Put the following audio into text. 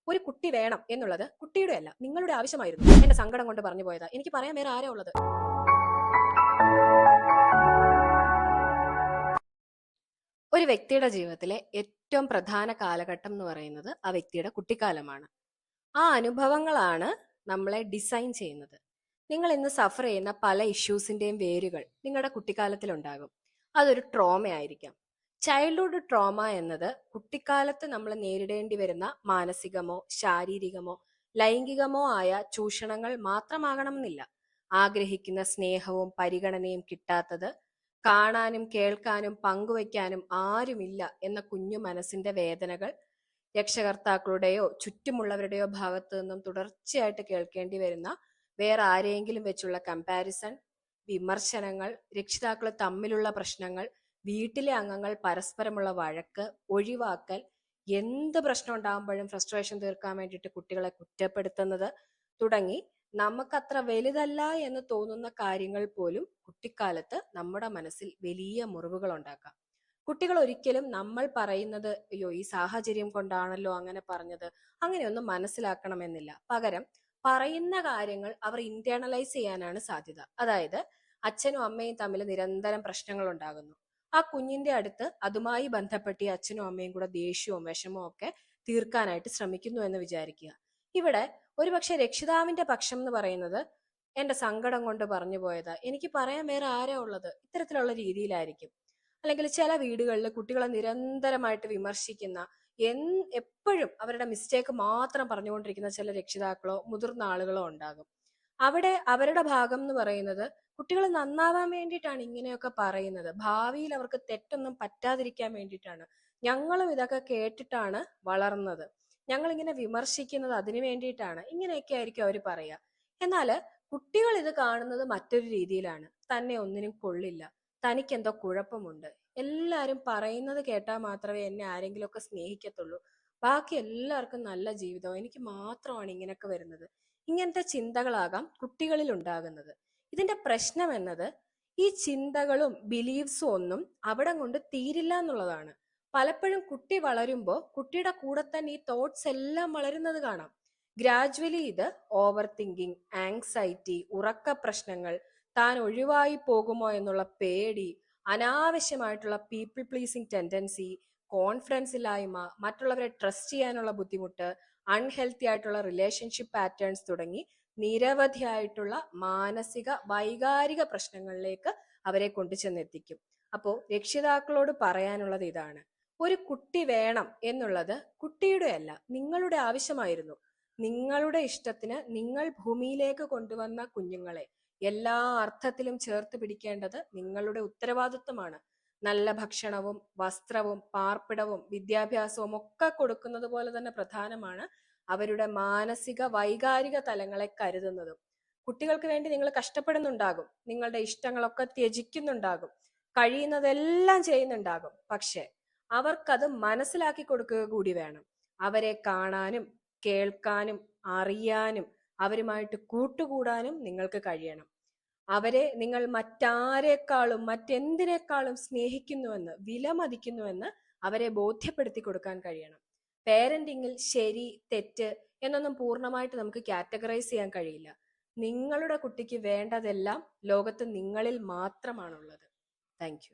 ഒരു കുട്ടി വേണം എന്നുള്ളത് കുട്ടിയുടെ അല്ല നിങ്ങളുടെ ആവശ്യമായിരുന്നു. എന്റെ സങ്കടം കൊണ്ട് പറഞ്ഞു പോയതാ. എനിക്ക് പറയാൻ വേറെ ആരാ ഉള്ളത്? ഒരു വ്യക്തിയുടെ ജീവിതത്തിലെ ഏറ്റവും പ്രധാന കാലഘട്ടം എന്ന് പറയുന്നത് ആ വ്യക്തിയുടെ കുട്ടിക്കാലമാണ്. ആ അനുഭവങ്ങളാണ് നമ്മളെ ഡിസൈൻ ചെയ്യുന്നത്. നിങ്ങൾ ഇന്ന് സഫർ ചെയ്യുന്ന പല ഇഷ്യൂസിന്റെയും വേരുകൾ നിങ്ങളുടെ കുട്ടിക്കാലത്തിലുണ്ടാകും. അതൊരു ട്രോമ ആയിരിക്കാം. ചൈൽഡ്ഹുഡ് ട്രോമ എന്നത് കുട്ടിക്കാലത്ത് നമ്മൾ നേരിടേണ്ടി വരുന്ന മാനസികമോ ശാരീരികമോ ലൈംഗികമോ ആയ ചൂഷണങ്ങൾ മാത്രമാകണമെന്നില്ല. ആഗ്രഹിക്കുന്ന സ്നേഹവും പരിഗണനയും കിട്ടാത്തത്, കാണാനും കേൾക്കാനും പങ്കുവയ്ക്കാനും ആരുമില്ല എന്ന കുഞ്ഞു മനസ്സിന്റെ വേദനകൾ, രക്ഷകർത്താക്കളുടെയോ ചുറ്റുമുള്ളവരുടെയോ ഭാഗത്തു നിന്നും തുടർച്ചയായിട്ട് കേൾക്കേണ്ടി വരുന്ന വേറെ ആരെയെങ്കിലും വെച്ചുള്ള കമ്പാരിസൺ, വിമർശനങ്ങൾ, രക്ഷിതാക്കൾ തമ്മിലുള്ള പ്രശ്നങ്ങൾ, വീട്ടിലെ അംഗങ്ങൾ പരസ്പരമുള്ള വഴക്ക്, ഒഴിവാക്കൽ, എന്ത് പ്രശ്നം ഉണ്ടാകുമ്പോഴും ഫ്രസ്ട്രേഷൻ തീർക്കാൻ വേണ്ടിയിട്ട് കുട്ടികളെ കുറ്റപ്പെടുത്തുന്നത് തുടങ്ങി നമുക്കത്ര വലുതല്ല എന്ന് തോന്നുന്ന കാര്യങ്ങൾ പോലും കുട്ടിക്കാലത്ത് നമ്മുടെ മനസ്സിൽ വലിയ മുറിവുകൾ ഉണ്ടാക്കാം. കുട്ടികൾ ഒരിക്കലും നമ്മൾ പറയുന്നത് അയ്യോ ഈ സാഹചര്യം കൊണ്ടാണല്ലോ അങ്ങനെ പറഞ്ഞത് അങ്ങനെയൊന്നും മനസ്സിലാക്കണമെന്നില്ല. പകരം പറയുന്ന കാര്യങ്ങൾ അവർ ഇന്റേണലൈസ് ചെയ്യാനാണ് സാധ്യത. അതായത് അച്ഛനും അമ്മയും തമ്മിൽ നിരന്തരം പ്രശ്നങ്ങൾ ഉണ്ടാകുന്നു. ആ കുഞ്ഞിന്റെ അടുത്ത് അതുമായി ബന്ധപ്പെട്ട് ഈ അച്ഛനും അമ്മയും കൂടെ ദേഷ്യവും വിഷമവും ഒക്കെ തീർക്കാനായിട്ട് ശ്രമിക്കുന്നു എന്ന് വിചാരിക്കുക. ഇവിടെ ഒരുപക്ഷെ രക്ഷിതാവിന്റെ പക്ഷം എന്ന് പറയുന്നത് എന്റെ സങ്കടം കൊണ്ട് പറഞ്ഞു പോയതാ, എനിക്ക് പറയാൻ വേറെ ആരാ ഉള്ളത്, ഇത്തരത്തിലുള്ള രീതിയിലായിരിക്കും. അല്ലെങ്കിൽ ചില വീടുകളിൽ കുട്ടികളെ നിരന്തരമായിട്ട് വിമർശിക്കുന്ന, എപ്പോഴും അവരുടെ മിസ്റ്റേക്ക് മാത്രം പറഞ്ഞുകൊണ്ടിരിക്കുന്ന ചില രക്ഷിതാക്കളോ മുതിർന്ന ആളുകളോ ഉണ്ടാകും. അവിടെ അവരുടെ ഭാഗം എന്ന് പറയുന്നത് കുട്ടികൾ നന്നാവാൻ വേണ്ടിയിട്ടാണ് ഇങ്ങനെയൊക്കെ പറയുന്നത്, ഭാവിയിൽ അവർക്ക് തെറ്റൊന്നും പറ്റാതിരിക്കാൻ വേണ്ടിയിട്ടാണ്, ഞങ്ങളും ഇതൊക്കെ കേട്ടിട്ടാണ് വളർന്നത്, ഞങ്ങൾ ഇങ്ങനെ വിമർശിക്കുന്നത് അതിനു വേണ്ടിയിട്ടാണ്, ഇങ്ങനെയൊക്കെ ആയിരിക്കും അവർ പറയുക. എന്നാൽ കുട്ടികൾ ഇത് കാണുന്നത് മറ്റൊരു രീതിയിലാണ്. തന്നെ ഒന്നിനും കൊള്ളില്ല, തനിക്കെന്തോ കുഴപ്പമുണ്ട്, എല്ലാരും പറയുന്നത് കേട്ടാൽ മാത്രമേ എന്നെ ആരെങ്കിലുമൊക്കെ സ്നേഹിക്കത്തുള്ളൂ, ബാക്കി എല്ലാവർക്കും നല്ല ജീവിതം, എനിക്ക് മാത്രമാണ് ഇങ്ങനെയൊക്കെ വരുന്നത്. ഇങ്ങനത്തെ ചിന്തകളാകാം കുട്ടികളിൽ ഉണ്ടാകുന്നത്. ഇതിന്റെ പ്രശ്നം എന്നത് ഈ ചിന്തകളും ബിലീവ്സും ഒന്നും അവിടെ കൊണ്ട് തീരില്ല എന്നുള്ളതാണ്. പലപ്പോഴും കുട്ടി വളരുമ്പോൾ കുട്ടിയുടെ കൂടെ തന്നെ ഈ തോട്ട്സ് എല്ലാം വളരുന്നത് കാണാം. ഗ്രാജുവലി ഇത് ഓവർ തിങ്കിങ്, ആങ്സൈറ്റി, ഉറക്ക പ്രശ്നങ്ങൾ, താൻ ഒഴിവായി പോകുമോ എന്നുള്ള പേടി, അനാവശ്യമായിട്ടുള്ള പീപ്പിൾ പ്ലീസിങ് ടെൻഡൻസി, കോൺഫിഡൻസ് ഇല്ലായ്മ, മറ്റുള്ളവരെ ട്രസ്റ്റ് ചെയ്യാനുള്ള ബുദ്ധിമുട്ട്, അൺഹെൽത്തി ആയിട്ടുള്ള റിലേഷൻഷിപ്പ് പാറ്റേൺസ് തുടങ്ങി നിരവധിയായിട്ടുള്ള മാനസിക വൈകാരിക പ്രശ്നങ്ങളിലേക്ക് അവരെ കൊണ്ടുചെന്നെത്തിക്കും. അപ്പോൾ രക്ഷിതാക്കളോട് പറയാനുള്ളത് ഇതാണ്: ഒരു കുട്ടി വേണം എന്നുള്ളത് കുട്ടിയുടെ അല്ല നിങ്ങളുടെ ആവശ്യമായിരുന്നു. നിങ്ങളുടെ ഇഷ്ടത്തിന് നിങ്ങൾ ഭൂമിയിലേക്ക് കൊണ്ടുവന്ന കുഞ്ഞുങ്ങളെ എല്ലാ അർത്ഥത്തിലും ചേർത്ത് പിടിക്കേണ്ടത് നിങ്ങളുടെ ഉത്തരവാദിത്വമാണ്. നല്ല ഭക്ഷണവും വസ്ത്രവും പാർപ്പിടവും വിദ്യാഭ്യാസവും ഒക്കെ കൊടുക്കുന്നത് പോലെ തന്നെ പ്രധാനമാണ് അവരുടെ മാനസിക വൈകാരിക തലങ്ങളെ കരുതുന്നതും. കുട്ടികൾക്ക് വേണ്ടി നിങ്ങൾ കഷ്ടപ്പെടുന്നുണ്ടാകും, നിങ്ങളുടെ ഇഷ്ടങ്ങളൊക്കെ ത്യജിക്കുന്നുണ്ടാകും, കഴിയുന്നതെല്ലാം ചെയ്യുന്നുണ്ടാകും. പക്ഷെ അവർക്കത് മനസ്സിലാക്കി കൊടുക്കുക കൂടി വേണം. അവരെ കാണാനും കേൾക്കാനും അറിയാനും അവരുമായിട്ട് കൂട്ടുകൂടാനും നിങ്ങൾക്ക് കഴിയണം. അവരെ നിങ്ങൾ മറ്റാരേക്കാളും മറ്റെന്തിനേക്കാളും സ്നേഹിക്കുന്നുവെന്ന് വിലമതിക്കുന്നുവെന്ന് അവരെ ബോധ്യപ്പെടുത്തി കൊടുക്കാൻ കഴിയണം. പേരന്റിങ്ങിൽ ശരി തെറ്റ് എന്നൊന്നും പൂർണ്ണമായിട്ട് നമുക്ക് കാറ്റഗറൈസ് ചെയ്യാൻ കഴിയില്ല. നിങ്ങളുടെ കുട്ടിക്ക് വേണ്ടതെല്ലാം ലോകത്ത് നിങ്ങളിൽ മാത്രമാണുള്ളത്. Thank you.